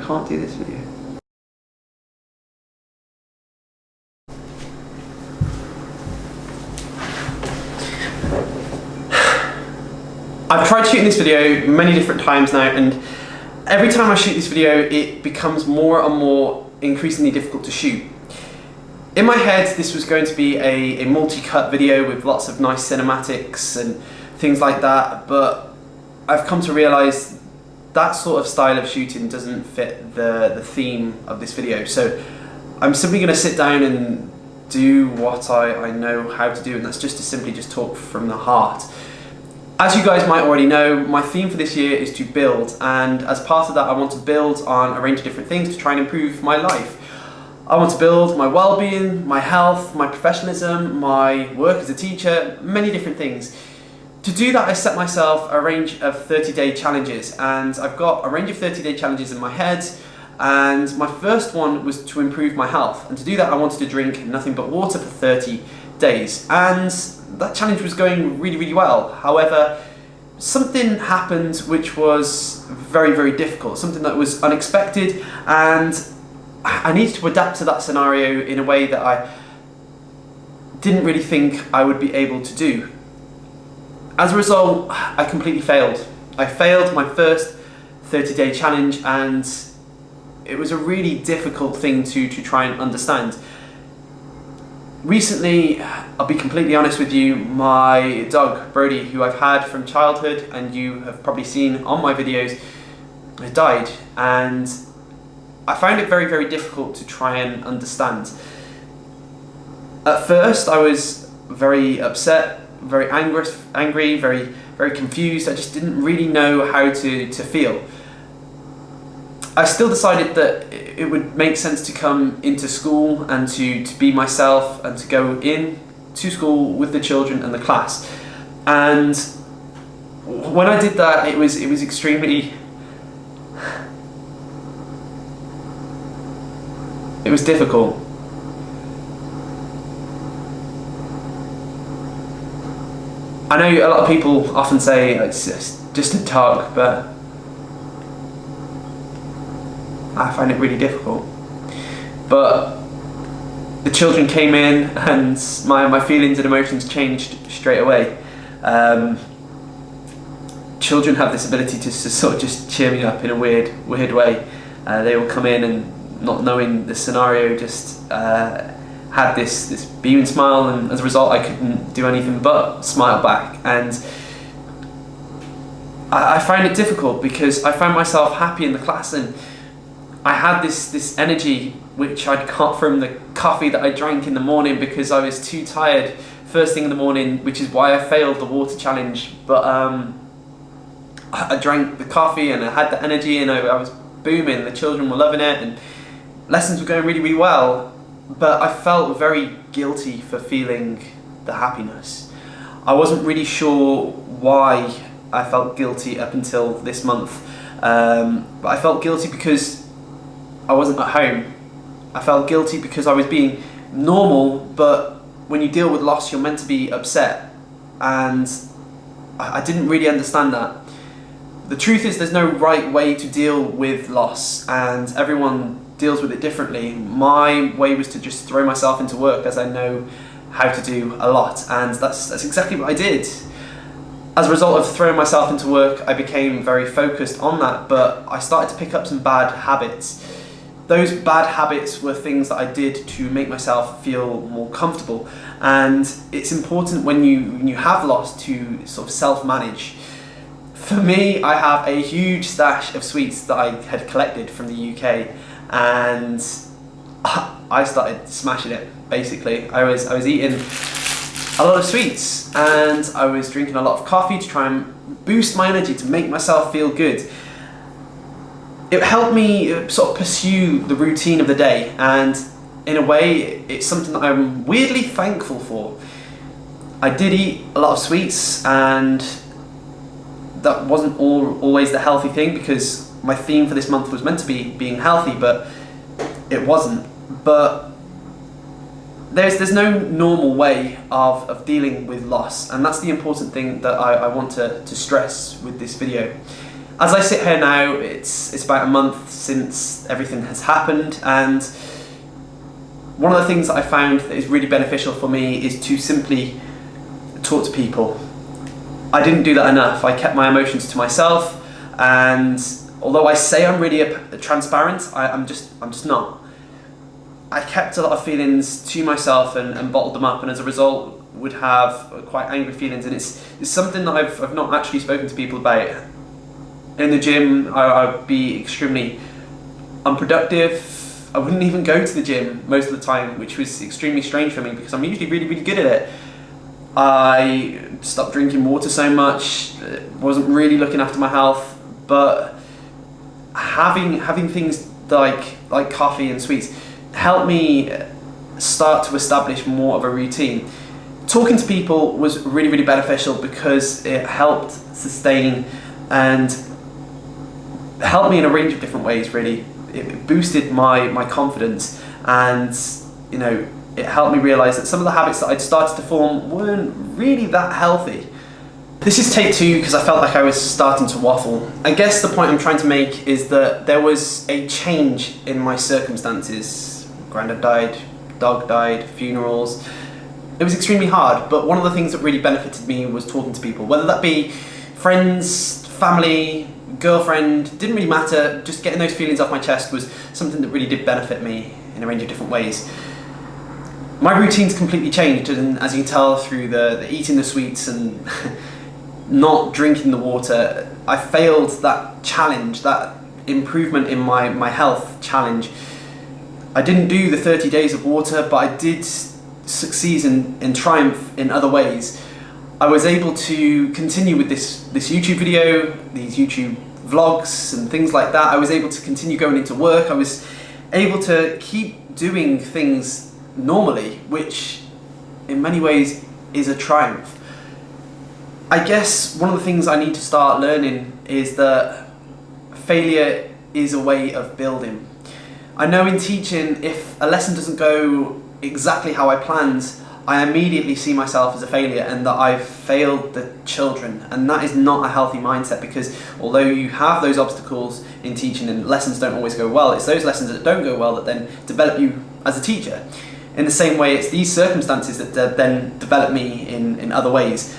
can't do this video. I've tried shooting this video many different times now, and every time I shoot this video it becomes more and more increasingly difficult to shoot. In my head this was going to be a multi-cut video with lots of nice cinematics and things like that, but I've come to realise that sort of style of shooting doesn't fit the theme of this video. So I'm simply going to sit down and do what I know how to do, and that's just to simply just talk from the heart. As you guys might already know, my theme for this year is to build, and as part of that I want to build on a range of different things to try and improve my life. I want to build my well-being, my health, my professionalism, my work as a teacher, many different things. To do that I set myself a range of 30-day challenges, and I've got a range of 30-day challenges in my head, and my first one was to improve my health, and to do that I wanted to drink nothing but water for 30 days, and that challenge was going really well. However, something happened which was very difficult, something that was unexpected, and I needed to adapt to that scenario in a way that I didn't really think I would be able to do. As a result, I completely failed. I failed my first 30-day challenge, and it was a really difficult thing to try and understand. Recently, I'll be completely honest with you, my dog Brody, who I've had from childhood and you have probably seen on my videos, has died, and I found it very difficult to try and understand. At first I was very upset, very angry, very confused. I just didn't really know how to feel. I still decided that it would make sense to come into school and to be myself and to go in to school with the children and the class. And when I did that, it was extremely... It was difficult. I know a lot of people often say it's just a talk, but I find it really difficult. But the children came in and my feelings and emotions changed straight away. Children have this ability to sort of just cheer me up in a weird way. They will come in and, not knowing the scenario, just had this beaming smile, and as a result I couldn't do anything but smile back. And I find it difficult because I found myself happy in the class, and I had this energy which I'd got from the coffee that I drank in the morning because I was too tired first thing in the morning, which is why I failed the water challenge. But I drank the coffee and I had the energy, and I was booming. The children were loving it and lessons were going really well, but I felt very guilty for feeling the happiness. I wasn't really sure why I felt guilty up until this month, but I felt guilty because I wasn't at home. I felt guilty because I was being normal, but when you deal with loss you're meant to be upset, and I didn't really understand that. The truth is there's no right way to deal with loss, and everyone deals with it differently. My way was to just throw myself into work, as I know how to do a lot, and that's exactly what I did. As a result of throwing myself into work, I became very focused on that, but I started to pick up some bad habits. Those bad habits were things that I did to make myself feel more comfortable, and it's important when you have loss to sort of self-manage. For me, I have a huge stash of sweets that I had collected from the UK, and I started smashing it, basically. I was eating a lot of sweets, and I was drinking a lot of coffee to try and boost my energy, to make myself feel good. It helped me sort of pursue the routine of the day, and in a way it's something that I'm weirdly thankful for. I did eat a lot of sweets, and that wasn't always the healthy thing, because my theme for this month was meant to be being healthy, but it wasn't. But there's no normal way of dealing with loss, and that's the important thing that I want to stress with this video. As I sit here now, it's about a month since everything has happened, and one of the things that I found that is really beneficial for me is to simply talk to people. I didn't do that enough. I kept my emotions to myself, and although I say I'm really transparent, I'm just not. I kept a lot of feelings to myself and bottled them up, and as a result would have quite angry feelings, and it's something that I've not actually spoken to people about. In the gym, I'd be extremely unproductive. I wouldn't even go to the gym most of the time, which was extremely strange for me because I'm usually really, really good at it. I stopped drinking water so much, wasn't really looking after my health, but having things like coffee and sweets helped me start to establish more of a routine. Talking to people was really, really beneficial because it helped sustain and helped me in a range of different ways, really. It boosted my confidence, and it helped me realise that some of the habits that I'd started to form weren't really that healthy. This is take 2 because I felt like I was starting to waffle. I guess the point I'm trying to make is that there was a change in my circumstances. Grandad died, dog died, funerals. It was extremely hard, but one of the things that really benefited me was talking to people, whether that be friends, family, girlfriend, didn't really matter. Just getting those feelings off my chest was something that really did benefit me in a range of different ways. My routine's completely changed, and as you can tell through the eating the sweets and not drinking the water, I failed that challenge, that improvement in my health challenge. I didn't do the 30 days of water, but I did succeed in triumph in other ways. I was able to continue with this YouTube video, these YouTube vlogs and things like that. I was able to continue going into work. I was able to keep doing things normally, which in many ways is a triumph. I guess one of the things I need to start learning is that failure is a way of building. I know in teaching, if a lesson doesn't go exactly how I planned, I immediately see myself as a failure and that I've failed the children, and that is not a healthy mindset, because although you have those obstacles in teaching and lessons don't always go well, it's those lessons that don't go well that then develop you as a teacher. In the same way, it's these circumstances that then develop me in other ways.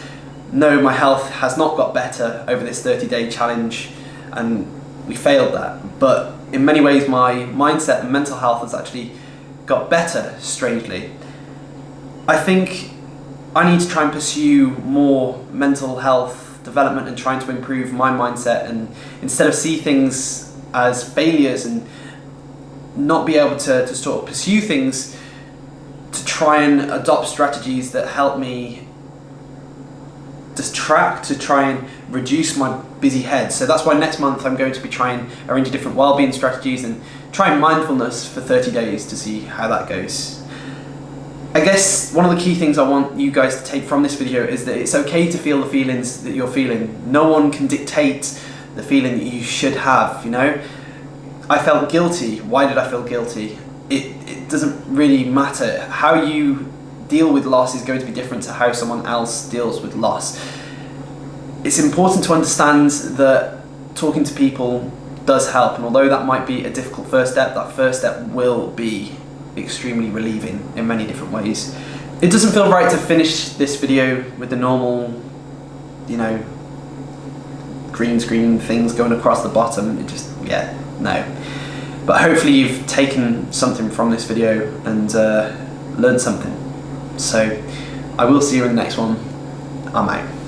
No, my health has not got better over this 30-day challenge, and we failed that, but in many ways my mindset and mental health has actually got better, strangely. I think I need to try and pursue more mental health development and trying to improve my mindset, and instead of see things as failures and not be able to sort of pursue things, to try and adopt strategies that help me distract, to try and reduce my busy head. So that's why next month I'm going to be trying a range of different wellbeing strategies and trying mindfulness for 30 days to see how that goes. I guess one of the key things I want you guys to take from this video is that it's okay to feel the feelings that you're feeling. No one can dictate the feeling that you should have, I felt guilty. Why did I feel guilty? It doesn't really matter. How you deal with loss is going to be different to how someone else deals with loss. It's important to understand that talking to people does help, and although that might be a difficult first step, that first step will be extremely relieving in many different ways. It doesn't feel right to finish this video with the normal, green screen things going across the bottom. No. But hopefully you've taken something from this video and learned something. So I will see you in the next one. I'm out.